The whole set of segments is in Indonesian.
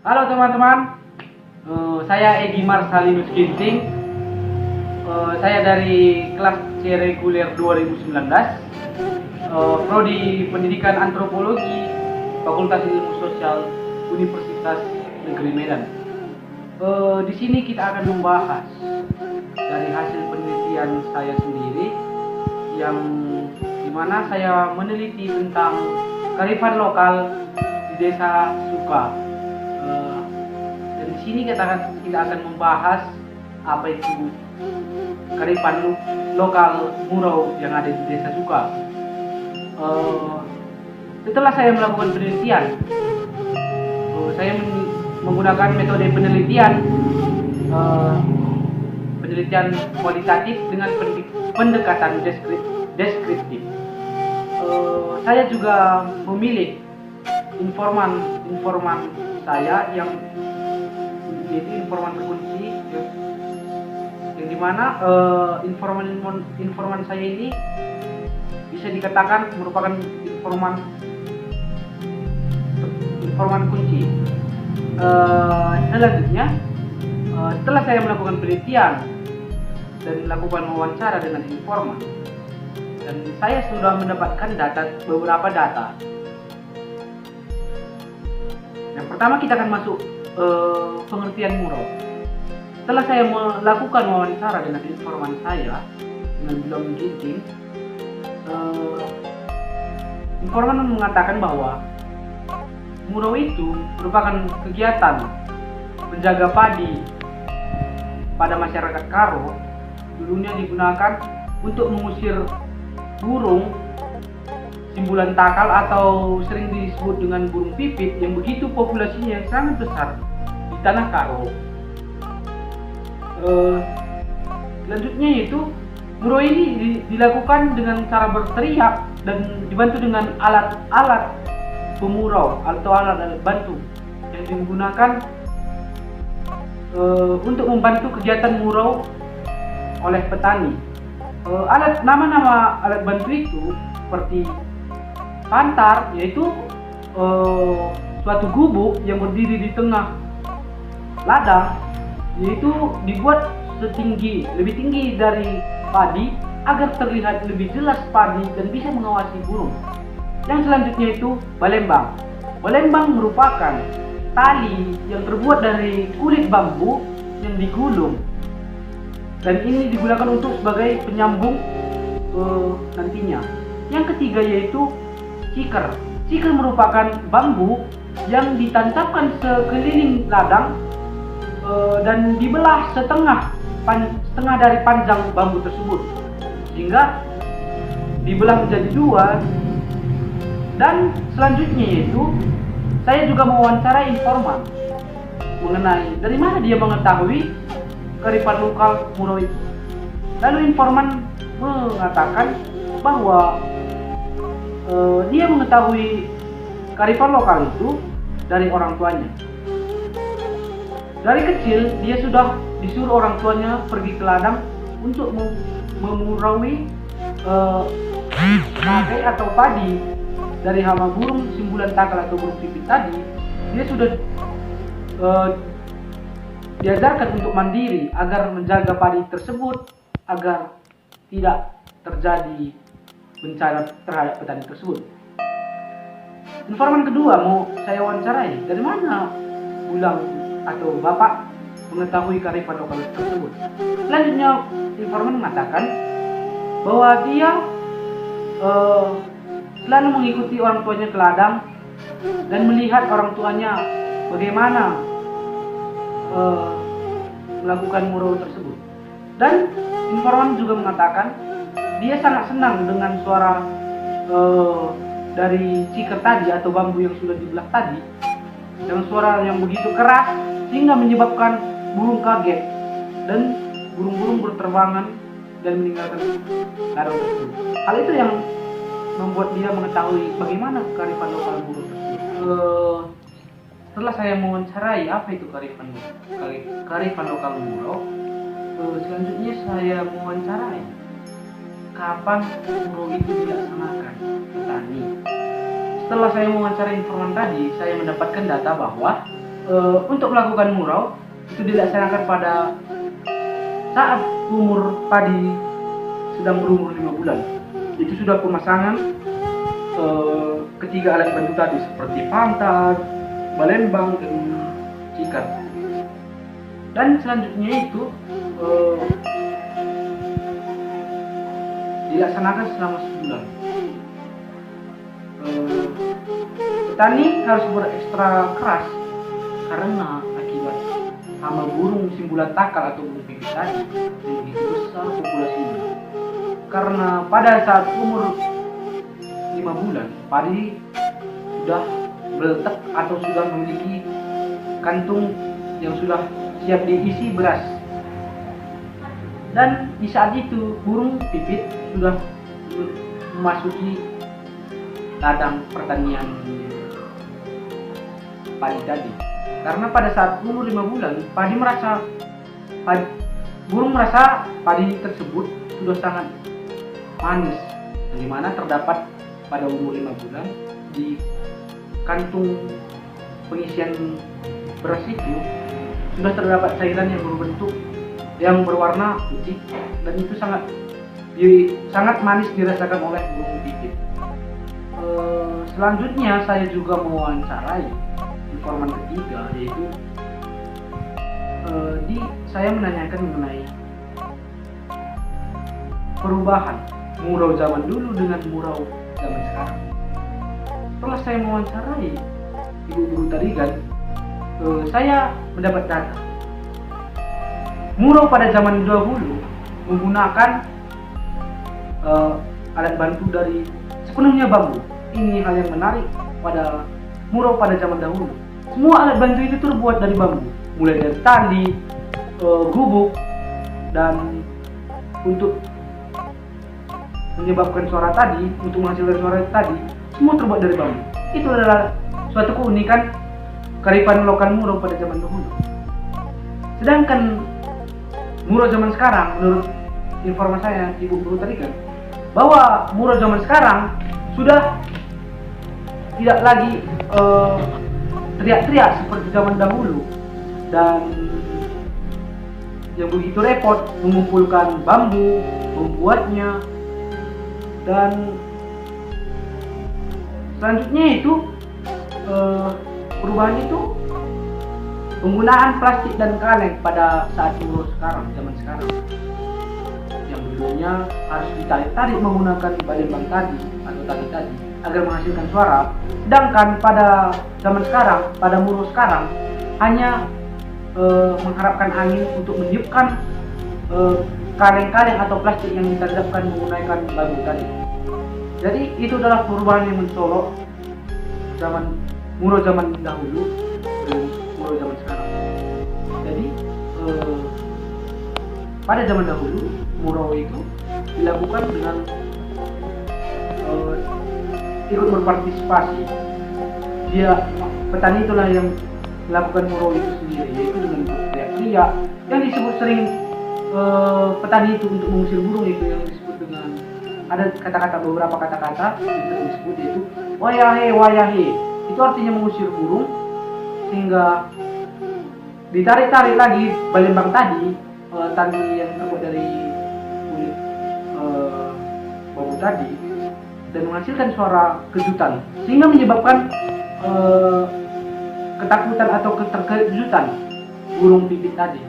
Halo teman-teman, saya Egy Marsalinus Ginting. Saya dari kelas C reguler 2019, Prodi Pendidikan Antropologi, Fakultas Ilmu Sosial, Universitas Negeri Medan. Di sini kita akan membahas dari hasil penelitian saya sendiri, yang dimana saya meneliti tentang kearifan lokal di Desa Suka. Dan di sini kita akan membahas apa itu kearifan lokal Murau yang ada di Desa Suka. Setelah saya melakukan penelitian, saya menggunakan metode penelitian kualitatif dengan pendekatan deskriptif. Saya juga memilih informan saya yang yaitu informan kunci, yang dimana informan saya ini bisa dikatakan merupakan informan kunci. Selanjutnya, setelah saya melakukan penelitian dan melakukan wawancara dengan informan, dan saya sudah mendapatkan beberapa data. Yang pertama, kita akan masuk pengertian Murau. Setelah saya melakukan wawancara dengan informan saya, dengan Bilang Ginting, informan mengatakan bahwa Murau itu merupakan kegiatan menjaga padi pada masyarakat Karo. Dulunya digunakan untuk mengusir burung simbulan takal atau sering disebut dengan burung pipit yang begitu populasinya yang sangat besar di tanah Karo. Selanjutnya yaitu Murau ini dilakukan dengan cara berteriak dan dibantu dengan alat-alat pemurau atau alat-alat bantu yang digunakan untuk membantu kegiatan murau oleh petani. Nama-nama alat bantu itu seperti pantar, yaitu suatu gubuk yang berdiri di tengah ladang, yaitu dibuat lebih tinggi dari padi agar terlihat lebih jelas padi dan bisa mengawasi burung. Yang selanjutnya itu balembang. Balembang merupakan tali yang terbuat dari kulit bambu yang digulung, dan ini digunakan untuk sebagai penyambung nantinya. Yang ketiga yaitu ciker. Ciker merupakan bambu yang ditancapkan sekeliling ladang dan dibelah setengah dari panjang bambu tersebut, sehingga dibelah menjadi dua. Dan selanjutnya yaitu saya juga mewawancara informan mengenai dari mana dia mengetahui kearifan lokal Murau itu. Lalu informan mengatakan bahwa dia mengetahui kearifan lokal itu dari orang tuanya. Dari kecil dia sudah disuruh orang tuanya pergi ke ladang untuk memuraui nagai atau padi dari hama burung simbulan takal atau burung pipit tadi. Dia sudah diajarkan untuk mandiri agar menjaga padi tersebut agar tidak terjadi bencana terhadap petani tersebut. Informan kedua mau saya wawancarai, dari mana Bulang atau Bapak mengetahui kearifan lokal tersebut? Selanjutnya informan mengatakan bahwa dia selalu mengikuti orang tuanya ke ladang dan melihat orang tuanya bagaimana melakukan murau tersebut. Dan informan juga mengatakan dia sangat senang dengan suara dari ciker tadi atau bambu yang sudah dibelah tadi, dengan suara yang begitu keras sehingga menyebabkan burung kaget dan burung-burung berterbangan dan meninggalkan ladang tersebut. Hal itu yang membuat dia mengetahui bagaimana kearifan lokal Murau tersebut. Setelah saya mewawancarai apa itu kearifan lokal Murau, selanjutnya saya mewawancarai kapan Murau itu dilaksanakan petani. Setelah saya mewawancarai informan tadi, saya mendapatkan data bahwa untuk melakukan murau itu dilaksanakan pada saat umur padi sedang berumur 5 bulan. Itu sudah pemasangan ketiga alat bantu tadi seperti pantar, balembang, dan cikar. Dan selanjutnya itu dilaksanakan selama sebulan. Petani harus berekstra keras karena akibat hama burung simbulan takal atau burung pipit tadi yang begitu besar populasinya. Karena pada saat umur 5 bulan padi sudah meletak atau sudah memiliki kantung yang sudah siap diisi beras, dan di saat itu burung pipit sudah memasuki ladang pertanian padi tadi. Karena pada saat umur 5 bulan burung merasa padi tersebut sudah sangat manis, yang dimana terdapat pada umur 5 bulan di kantung pengisian beras itu sudah terdapat cairan yang berwarna putih, dan itu sangat manis dirasakan oleh burung pipit. Selanjutnya saya juga mewawancarai informan ketiga, yaitu saya menanyakan mengenai perubahan murau zaman dulu dengan murau zaman sekarang. Setelah saya mewawancarai Ibu Guru Tarigan, saya mendapat data. Murau pada zaman dahulu menggunakan alat bantu dari sepenuhnya bambu. Ini hal yang menarik pada murau pada zaman dahulu. Semua alat bantu itu terbuat dari bambu, mulai dari tali, gubuk, dan untuk menyebabkan suara tadi, untuk menghasilkan suara tadi, semua terbuat dari bambu. Itu adalah suatu keunikan kearifan lokal murau pada zaman dahulu. Sedangkan murau zaman sekarang, menurut informasi saya Ibu Guru Tarigan, bahwa murau zaman sekarang sudah tidak lagi teriak-teriak seperti zaman dahulu, dan yang begitu repot mengumpulkan bambu, membuatnya. Dan selanjutnya itu perubahan itu penggunaan plastik dan kaleng pada saat murau sekarang, zaman sekarang, yang dulunya harus ditarik-tarik menggunakan balembang tadi atau tali agar menghasilkan suara. Sedangkan pada zaman sekarang, pada murau sekarang, hanya mengharapkan angin untuk meniupkan kaleng-kaleng atau plastik yang ditadapkan menggunakan bambu tadi. Jadi itu adalah perubahan yang mencolok murau zaman dahulu dan murau zaman sekarang. Jadi pada zaman dahulu murau itu dilakukan dengan ikut berpartisipasi. Petani itulah yang melakukan murau itu sendiri, yaitu dengan teriak-teriak yang disebut sering petani itu untuk mengusir burung, itu yang disebut dengan ada beberapa kata-kata yang disebut, yaitu wayahe wayahe. Itu artinya mengusir burung, sehingga ditarik-tarik lagi balembang tadi, tali yang terbuat dari kulit bambu tadi, dan menghasilkan suara kejutan, sehingga menyebabkan ketakutan atau keterkejutan burung pipit tadi.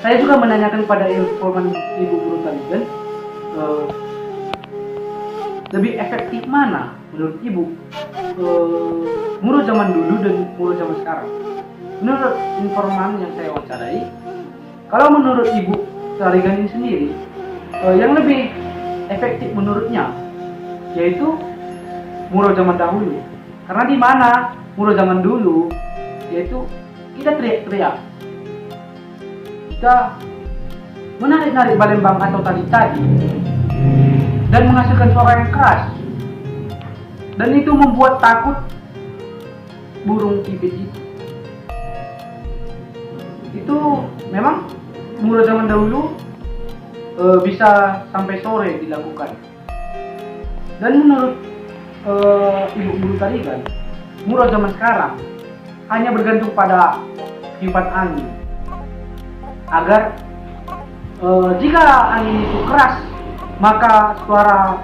Saya juga menanyakan pada informan Ibu Guru Tarigan, lebih efektif mana menurut Ibu murau zaman dulu dan murau zaman sekarang? Menurut informan yang saya wawancarai, kalau menurut Ibu Tarigan ini sendiri, yang lebih efektif menurutnya yaitu murau zaman dahulu. Karena di mana murau zaman dulu yaitu kita teriak-teriak, kita menarik-narik balembang atau tali dan menghasilkan suara yang keras, dan itu membuat takut burung pipit itu. Itu memang murau zaman dahulu bisa sampai sore dilakukan. Dan menurut Ibu Guru Tarigan, murau zaman sekarang hanya bergantung pada tiupan angin. Agar jika angin itu keras, maka suara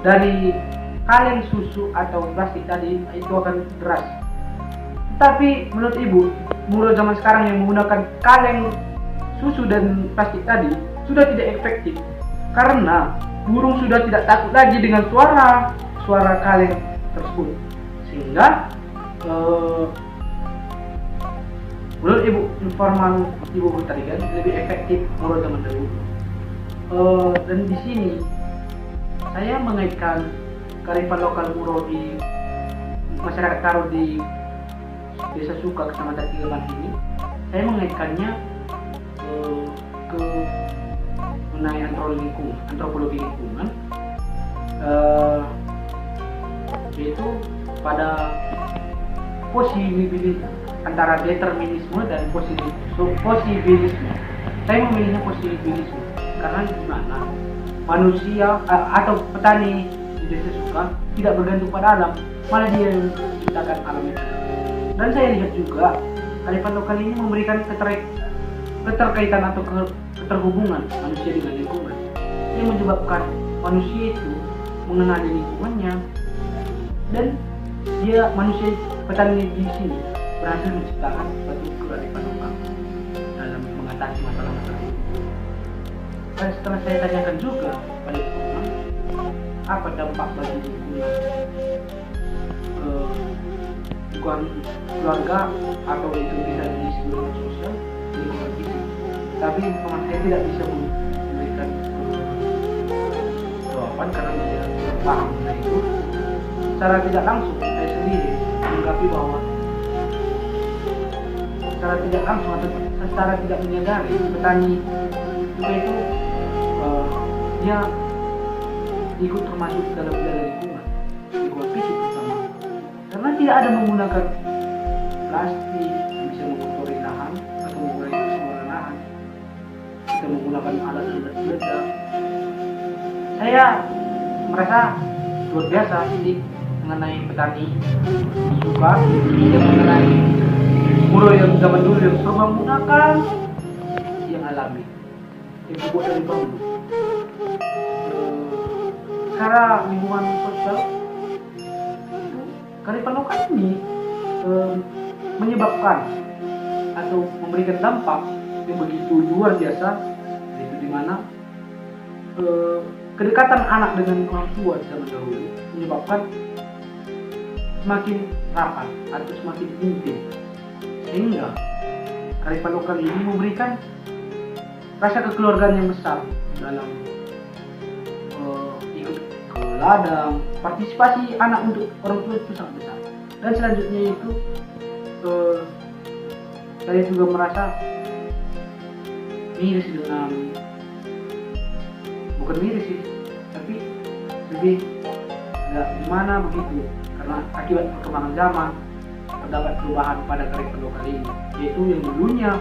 dari kaleng susu atau plastik tadi itu akan deras. Tapi menurut ibu, muro zaman sekarang yang menggunakan kaleng susu dan plastik tadi sudah tidak efektif, karena burung sudah tidak takut lagi dengan suara kaleng tersebut. Sehingga menurut ibu, informan ibu tadi kan lebih efektif muro zaman dahulu. Dan di sini saya mengaitkan kearifan lokal muro di masyarakat Karo di Desa Suka, Kecamatan Tigaban ini. Saya mengaitkannya ke mengenai antropologi lingkungan, yaitu pada posibilitas antara determinisme dan posibilisme. Saya memilihnya posibilisme karena di mana manusia atau petani di Desa Suka tidak bergantung pada alam, malah dia yang menciptakan alam itu. Dan saya lihat juga kearifan lokal ini memberikan keterkaitan atau keterhubungan manusia dengan lingkungan, yang menyebabkan manusia itu mengenali lingkungannya, dan manusia petani di sini berhasil menciptakan suatu kearifan lokal dalam mengatasi masalah-masalah ini. Dan setelah saya tanyakan juga pada lingkungan, apa dampak bagi lingkungan, bukan keluarga atau itu bisa disebut sosial, lingkungan fisik, tapi memang saya tidak bisa memberikan jawaban karena saya tidak paham mengenai itu. Secara tidak langsung saya sendiri menanggapi bahwa secara tidak langsung atau secara tidak menyadari petani juga itu dia ikut termasuk dalam lingkungan fisik pertama, karena tidak ada menggunakan plastik yang bisa mengotori lahan atau mengurangi pencemaran lahan. Kita menggunakan alat ledak. Saya merasa luar biasa sih mengenai petani Suka yang mengenai muro yang zaman dulu yang serba menggunakan yang alami, yang dibuat dari bambu. Secara lingkungan sosial itu kearifan lokal ini menyebabkan atau memberikan dampak yang begitu luar biasa, yaitu di mana kedekatan anak dengan orang tua zaman dahulu menyebabkan semakin rapat atau semakin intim, sehingga kearifan lokal ini memberikan rasa kekeluargaan yang besar dalam ikut ke ladang. Partisipasi anak untuk orang tua itu sangat besar. Dan selanjutnya itu saya juga merasa miris dengan, bukan miris sih, tapi lebih gimana begitu, karena akibat perkembangan zaman terdapat perubahan pada kearifan lokal ini, yaitu yang dulunya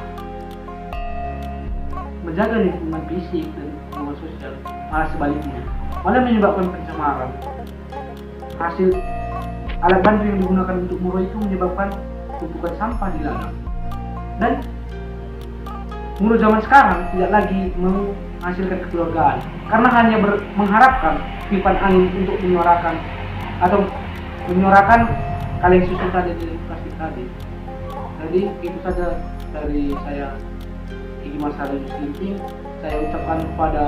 menjaga lingkungan fisik dan lingkungan sosial, malah sebaliknya, malah menyebabkan pencemaran. Hasil alat bantu yang digunakan untuk muro itu menyebabkan tumpukan sampah di ladang. Dan muro zaman sekarang tidak lagi menghasilkan kekeluargaan, karena hanya mengharapkan tiupan angin untuk menyuarakan kaleng susu tadi di plastik tadi. Jadi itu saja dari saya, Igi Marsada Yuslinting. Saya ucapkan kepada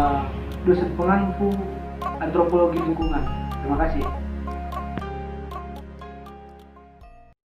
dosen pengampu antropologi lingkungan. Terima kasih.